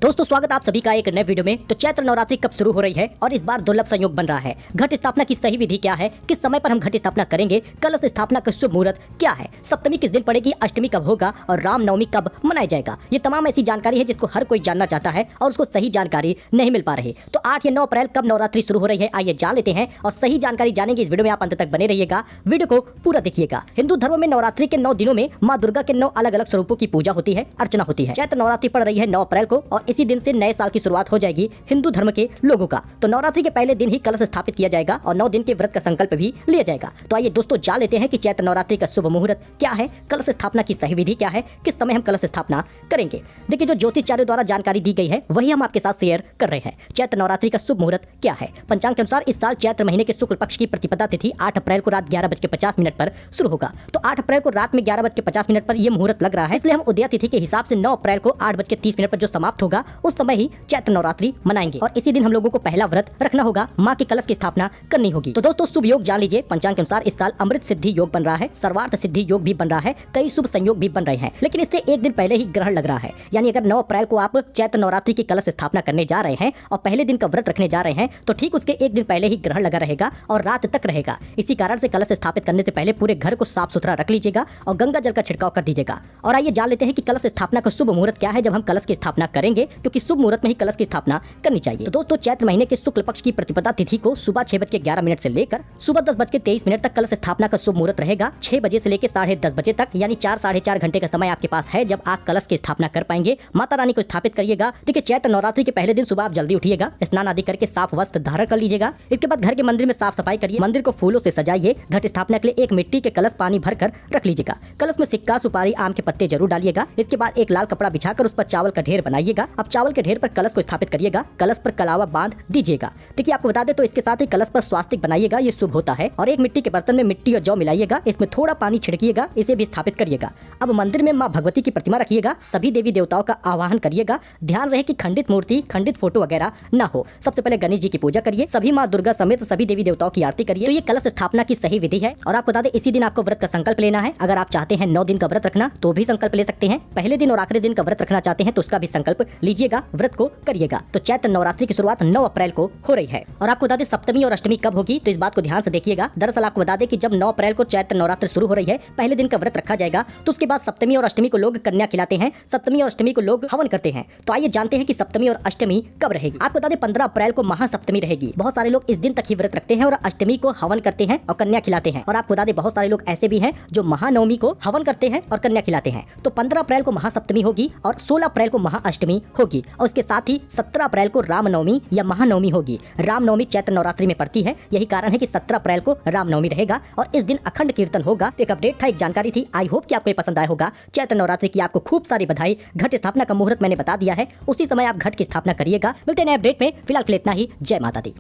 दोस्तों स्वागत आप सभी का एक नए वीडियो में। तो चैत्र नवरात्रि कब शुरू हो रही है और इस बार दुर्लभ संयोग बन रहा है। घट स्थापना की सही विधि क्या है, किस समय पर हम घट स्थापना करेंगे, कलश स्थापना का शुभ मुहूर्त क्या है, सप्तमी किस दिन पड़ेगी, अष्टमी कब होगा और रामनवमी कब मनाया जाएगा। ये तमाम ऐसी जानकारी है जिसको हर कोई जानना चाहता है और उसको सही जानकारी नहीं मिल पा रही। तो 8 या 9 अप्रैल कब नवरात्रि शुरू हो रही है, आइए जान लेते हैं और सही जानकारी जानेंगे। इस वीडियो में आप अंत तक बने रहिएगा, वीडियो को पूरा देखिएगा। हिंदू धर्म में नवरात्रि के 9 दिनों में माँ दुर्गा के 9 अलग अलग स्वरूपों की पूजा होती है, अर्चना होती है। चैत्र नवरात्रि पड़ रही है 9 अप्रैल को और इसी दिन से नए साल की शुरुआत हो जाएगी हिंदू धर्म के लोगों का। तो नवरात्रि के पहले दिन ही कलश स्थापित किया जाएगा और 9 दिन के व्रत का संकल्प भी लिया जाएगा। तो आइए दोस्तों जान लेते हैं कि चैत्र नवरात्रि का शुभ मुहूर्त क्या है, कलश स्थापना की सही विधि क्या है, किस समय हम कलश स्थापना करेंगे। देखिए जो ज्योतिषाचार्यों द्वारा जानकारी दी गई है वही हम आपके साथ शेयर कर रहे हैं। चैत्र नवरात्रि का शुभ मुहूर्त क्या है। पंचांग के अनुसार इस साल चैत्र महीने के शुक्ल पक्ष की प्रतिपदा तिथि 8 अप्रैल को रात 11:50 पर शुरू होगा। तो 8 अप्रैल को रात में 11:50 पर यह मुहूर्त लग रहा है, इसलिए हम उदया तिथि के हिसाब से 9 अप्रैल को 8:30 पर जो समाप्त होगा उस समय ही चैत्र नवरात्रि मनाएंगे। और इसी दिन हम लोगों को पहला व्रत रखना होगा, माँ के कलश की स्थापना करनी होगी। तो दोस्तों शुभ योग जान लीजिए। पंचांग के अनुसार इस साल अमृत सिद्धि योग बन रहा है, सर्वार्थ सिद्धि योग भी बन रहा है, कई शुभ संयोग भी बन रहे हैं। लेकिन इससे एक दिन पहले ही ग्रहण लग रहा है, यानी अगर 9 अप्रैल को आप चैत्र नवरात्रि की कलश स्थापना करने जा रहे हैं और पहले दिन का व्रत रखने जा रहे हैं तो ठीक उसके एक दिन पहले ही ग्रहण लगा रहेगा और रात तक रहेगा। इसी कारण से कलश स्थापित करने से पहले पूरे घर को साफ सुथरा रख लीजिएगा और गंगा जल का छिड़काव कर दीजिएगा। और आइए जान लेते हैं कि कलश स्थापना का शुभ मुहूर्त क्या है जब हम कलश की स्थापना करेंगे, क्योंकि शुभ मुहूर्त में ही कलश की स्थापना करनी चाहिए। तो दोस्तों चैत्र महीने के शुक्ल पक्ष की प्रतिपदा तिथि को सुबह 6:11 से लेकर सुबह 10:23 तक कलश स्थापना का शुभ मुहूर्त रहेगा। 6 बजे से लेकर 10:30 बजे तक, यानी 4-4.5 घंटे का समय आपके पास है जब आप कलश की स्थापना कर पाएंगे। माता रानी को स्थापित करिएगा। देखिए चैत्र नवरात्रि के पहले दिन सुबह आप जल्दी उठिएगा, स्नान आदि करके साफ वस्त्र धारण कर लीजिएगा। इसके बाद घर के मंदिर में साफ सफाई करिए, मंदिर को फूलों से सजाइए। घट स्थापना के लिए एक मिट्टी के कलश पानी भरकर रख लीजिएगा। कलश में सिक्का, सुपारी, आम के पत्ते जरूर डालिएगा। इसके बाद एक लाल कपड़ा बिछाकर उस पर चावल का ढेर बनाइएगा। अब चावल के ढेर पर कलश को स्थापित करिएगा, कलश पर कलावा बांध दीजिएगा। देखिए आपको बता दें तो इसके साथ ही कलश पर स्वास्तिक बनाइएगा, ये शुभ होता है। और एक मिट्टी के बर्तन में मिट्टी और जौ मिलाइएगा, इसमें थोड़ा पानी छिड़किएगा, इसे भी स्थापित करिएगा। अब मंदिर में माँ भगवती की प्रतिमा रखिएगा, सभी देवी देवताओं का आवाहन करिएगा। ध्यान रहे कि खंडित मूर्ति, खंडित फोटो वगैरह ना हो। सबसे पहले गणेश जी की पूजा करिए, सभी माँ दुर्गा समेत सभी देवी देवताओं की आरती करिए। तो ये कलश स्थापना की सही विधि है। और आपको बता दें इसी दिन आपको व्रत का संकल्प लेना है। अगर आप चाहते हैं 9 दिन का व्रत रखना तो भी संकल्प ले सकते हैं। पहले दिन और आखिरी दिन का व्रत रखना चाहते हैं तो उसका भी संकल्प लीजिएगा, व्रत को करिएगा। तो चैत्र नवरात्रि की शुरुआत 9 अप्रैल को हो रही है। और आपको बता दें सप्तमी और अष्टमी कब होगी, तो इस बात को ध्यान से देखिएगा। दरअसल आपको बता दें कि जब 9 अप्रैल को चैत्र नवरात्रि शुरू हो रही है, पहले दिन का व्रत रखा जाएगा तो उसके बाद सप्तमी और अष्टमी को लोग कन्या खिलाते हैं, सप्तमी और अष्टमी को लोग हवन करते हैं। तो आइए जानते हैं कि सप्तमी और अष्टमी कब रहेगी। आपको बता दें 15 अप्रैल को महासप्तमी रहेगी। बहुत सारे लोग इस दिन तक ही व्रत रखते हैं और अष्टमी को हवन करते हैं और कन्या खिलाते हैं। और आपको बता दें बहुत सारे लोग ऐसे भी हैं जो महानवमी को हवन करते हैं और कन्या खिलाते हैं। तो 15 अप्रैल को महासप्तमी होगी और 16 अप्रैल को महाअष्टमी होगी और उसके साथ ही 17 अप्रैल को रामनवमी या महानवमी होगी। रामनवमी चैत्र नवरात्रि में पड़ती है, यही कारण है कि 17 अप्रैल को रामनवमी रहेगा और इस दिन अखंड कीर्तन होगा। तो एक अपडेट था, एक जानकारी थी। आई होप कि आपको ये पसंद आया होगा। चैत्र नवरात्रि की आपको खूब सारी बधाई। घट स्थापना का मुहूर्त मैंने बता दिया है, उसी समय आप घट की स्थापना करिएगा। मिलते हैं नए अपडेट में, फिलहाल के लिए इतना ही। जय माता दी।